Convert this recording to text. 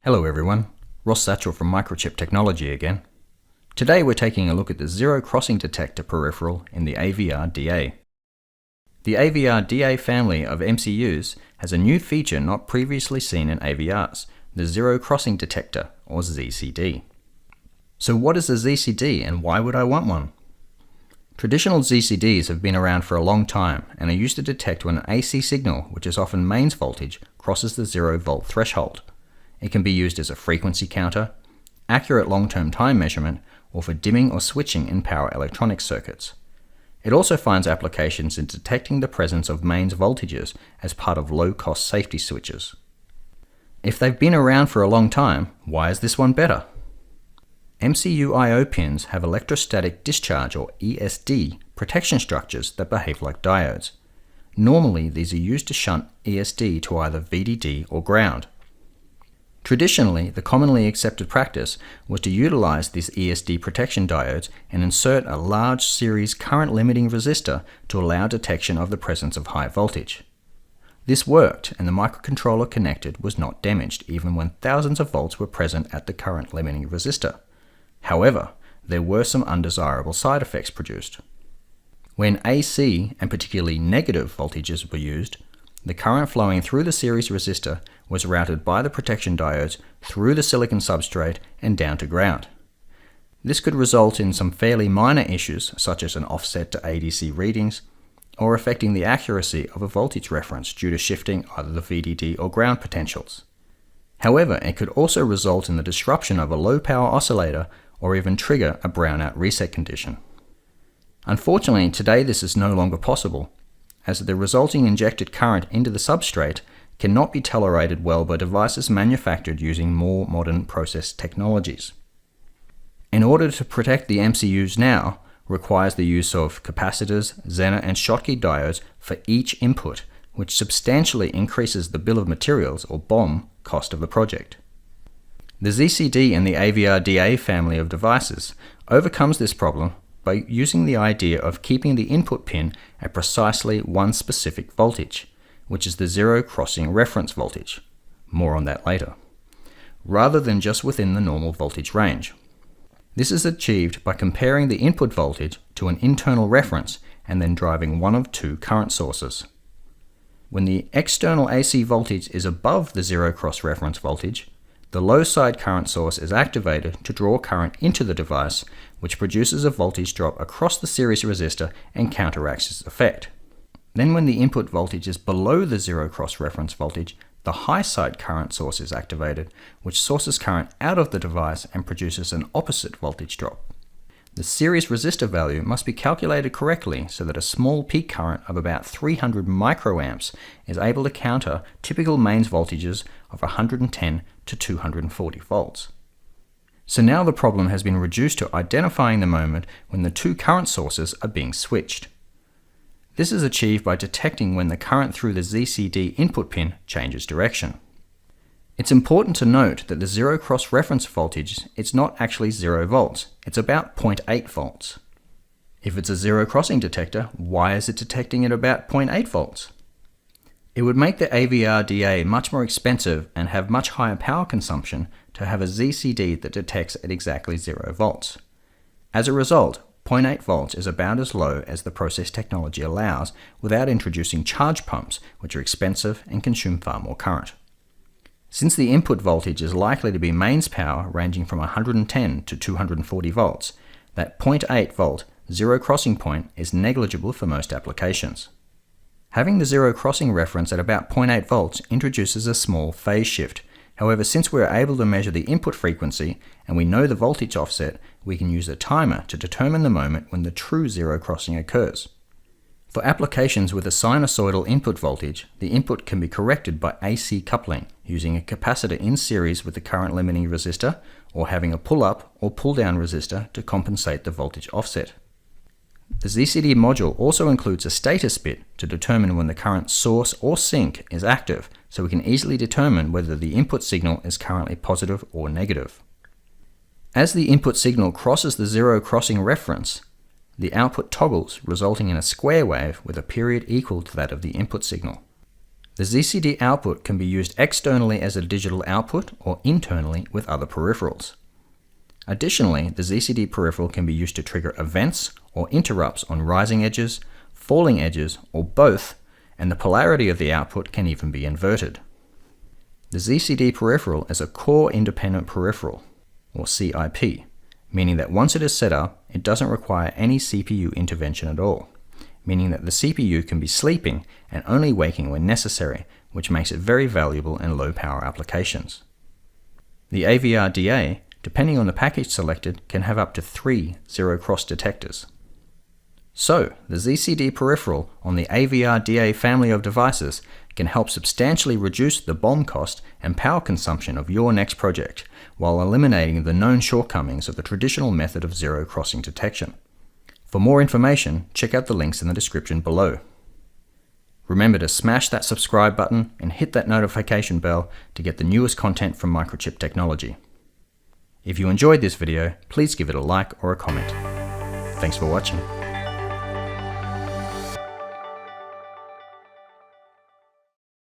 Hello everyone, Ross Satchell from Microchip Technology again. Today we're taking a look at the zero crossing detector peripheral in the AVR DA. The AVR DA family of MCUs has a new feature not previously seen in AVRs, the zero crossing detector, or ZCD. So what is a ZCD and why would I want one? Traditional ZCDs have been around for a long time and are used to detect when an AC signal, which is often mains voltage, crosses the 0 volt threshold. It can be used as a frequency counter, accurate long-term time measurement, or for dimming or switching in power electronics circuits. It also finds applications in detecting the presence of mains voltages as part of low-cost safety switches. If they've been around for a long time, why is this one better? MCU I/O pins have electrostatic discharge or ESD protection structures that behave like diodes. Normally, these are used to shunt ESD to either VDD or ground. Traditionally, the commonly accepted practice was to utilize these ESD protection diodes and insert a large series current limiting resistor to allow detection of the presence of high voltage. This worked, and the microcontroller connected was not damaged even when thousands of volts were present at the current limiting resistor. However, there were some undesirable side effects produced. When AC and particularly negative voltages were used, the current flowing through the series resistor was routed by the protection diodes through the silicon substrate and down to ground. This could result in some fairly minor issues such as an offset to ADC readings or affecting the accuracy of a voltage reference due to shifting either the VDD or ground potentials. However, it could also result in the disruption of a low power oscillator or even trigger a brownout reset condition. Unfortunately, today this is no longer possible, as the resulting injected current into the substrate cannot be tolerated well by devices manufactured using more modern process technologies. In order to protect the MCUs now, requires the use of capacitors, Zener and Schottky diodes for each input, which substantially increases the bill of materials or BOM cost of the project. The ZCD and the AVR DA family of devices overcomes this problem by using the idea of keeping the input pin at precisely one specific voltage, which is the zero crossing reference voltage. More on that later. Rather than just within the normal voltage range. This is achieved by comparing the input voltage to an internal reference and then driving one of two current sources. When the external AC voltage is above the zero cross reference voltage, the low side current source is activated to draw current into the device, which produces a voltage drop across the series resistor and counteracts its effect. Then when the input voltage is below the zero cross reference voltage, the high side current source is activated, which sources current out of the device and produces an opposite voltage drop. The series resistor value must be calculated correctly so that a small peak current of about 300 microamps is able to counter typical mains voltages of 110 to 240 volts. So now the problem has been reduced to identifying the moment when the two current sources are being switched. This is achieved by detecting when the current through the ZCD input pin changes direction. It's important to note that the zero cross reference voltage is not actually 0 volts, it's about 0.8 volts. If it's a zero crossing detector, why is it detecting at about 0.8 volts? It would make the AVR DA much more expensive and have much higher power consumption to have a ZCD that detects at exactly 0 volts. As a result, 0.8 volts is about as low as the process technology allows without introducing charge pumps, which are expensive and consume far more current. Since the input voltage is likely to be mains power ranging from 110 to 240 volts, that 0.8 volt zero crossing point is negligible for most applications. Having the zero crossing reference at about 0.8 volts introduces a small phase shift. However, since we're able to measure the input frequency and we know the voltage offset, we can use a timer to determine the moment when the true zero crossing occurs. For applications with a sinusoidal input voltage, the input can be corrected by AC coupling, using a capacitor in series with the current limiting resistor, or having a pull-up or pull-down resistor to compensate the voltage offset. The ZCD module also includes a status bit to determine when the current source or sink is active, so we can easily determine whether the input signal is currently positive or negative. As the input signal crosses the zero crossing reference, the output toggles, resulting in a square wave with a period equal to that of the input signal. The ZCD output can be used externally as a digital output or internally with other peripherals. Additionally, the ZCD peripheral can be used to trigger events or interrupts on rising edges, falling edges, or both, and the polarity of the output can even be inverted. The ZCD peripheral is a core independent peripheral, or CIP, meaning that once it is set up, it doesn't require any CPU intervention at all, meaning that the CPU can be sleeping and only waking when necessary, which makes it very valuable in low-power applications. The AVR DA, depending on the package selected, can have up to 3 zero-cross detectors. So, the ZCD peripheral on the AVR DA family of devices can help substantially reduce the BOM cost and power consumption of your next project, while eliminating the known shortcomings of the traditional method of zero-crossing detection. For more information, check out the links in the description below. Remember to smash that subscribe button and hit that notification bell to get the newest content from Microchip Technology. If you enjoyed this video, please give it a like or a comment. Thanks for watching.